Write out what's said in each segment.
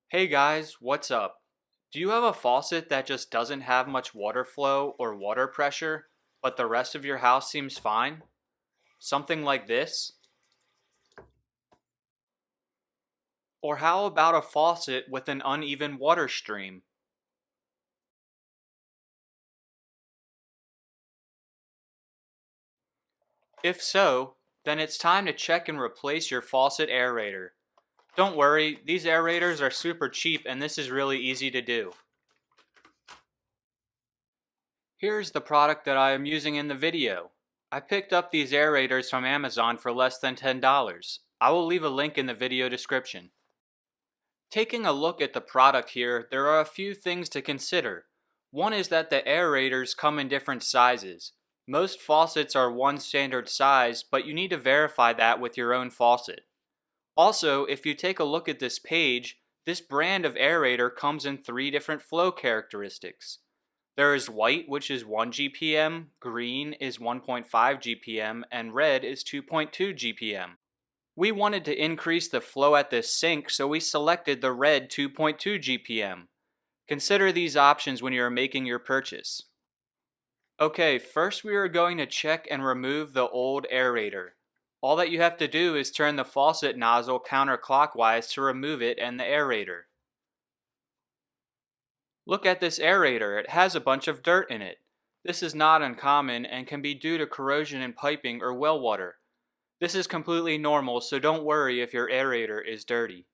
Hey guys, what's up? Do you have a faucet that just doesn't have much water flow or water pressure, but the rest of your house seems fine? Something like this? Or how about a faucet with an uneven water stream? If so, then it's time to check and replace your faucet aerator. Don't worry, these aerators are super cheap and this is really easy to do. Here's the product that I am using in the video. I picked up these aerators from Amazon for less than $10. I will leave a link in the video description. Taking a look at the product here, there are a few things to consider. One is that the aerators come in different sizes. Most faucets are one standard size, but you need to verify that with your own faucet. Also, if you take a look at this page, this brand of aerator comes in 3 different flow characteristics. There is white, which is 1 GPM, green is 1.5 GPM, and red is 2.2 GPM. We wanted to increase the flow at this sink, so we selected the red 2.2 GPM. Consider these options when you are making your purchase. Okay, first we are going to check and remove the old aerator. All that you have to do is turn the faucet nozzle counterclockwise to remove it and the aerator. Look at this aerator, it has a bunch of dirt in it. This is not uncommon and can be due to corrosion in piping or well water. This is completely normal, so don't worry if your aerator is dirty.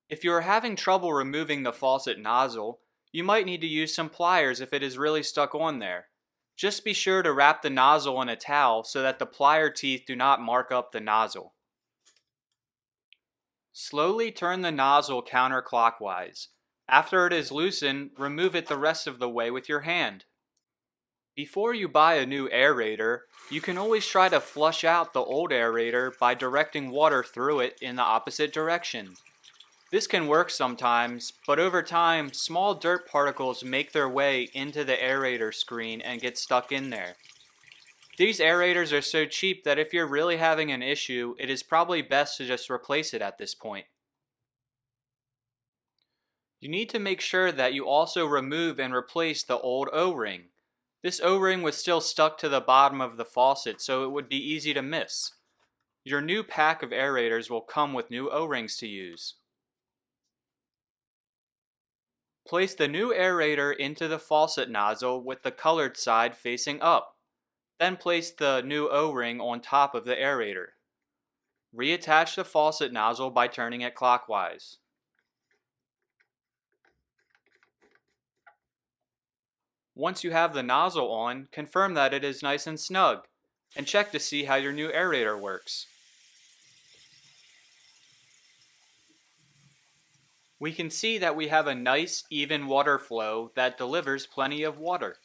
If you are having trouble removing the faucet nozzle, you might need to use some pliers if it is really stuck on there. Just be sure to wrap the nozzle in a towel so that the plier teeth do not mark up the nozzle. Slowly turn the nozzle counterclockwise. After it is loosened, remove it the rest of the way with your hand. Before you buy a new aerator, you can always try to flush out the old aerator by directing water through it in the opposite direction. This can work sometimes, but over time, small dirt particles make their way into the aerator screen and get stuck in there. These aerators are so cheap that if you're really having an issue, it is probably best to just replace it at this point. You need to make sure that you also remove and replace the old O-ring. This O-ring was still stuck to the bottom of the faucet, so it would be easy to miss. Your new pack of aerators will come with new O-rings to use. Place the new aerator into the faucet nozzle with the colored side facing up. Then place the new O-ring on top of the aerator. Reattach the faucet nozzle by turning it clockwise. Once you have the nozzle on, confirm that it is nice and snug, and check to see how your new aerator works. We can see that we have a nice, even water flow that delivers plenty of water.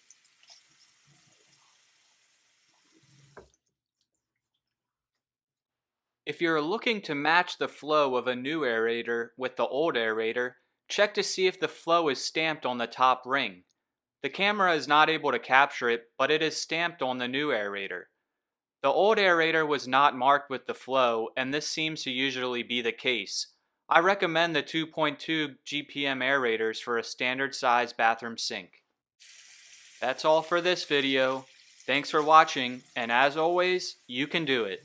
If you're looking to match the flow of a new aerator with the old aerator, check to see if the flow is stamped on the top ring. The camera is not able to capture it, but it is stamped on the new aerator. The old aerator was not marked with the flow, and this seems to usually be the case. I recommend the 2.2 GPM aerators for a standard size bathroom sink. That's all for this video. Thanks for watching, and as always, you can do it.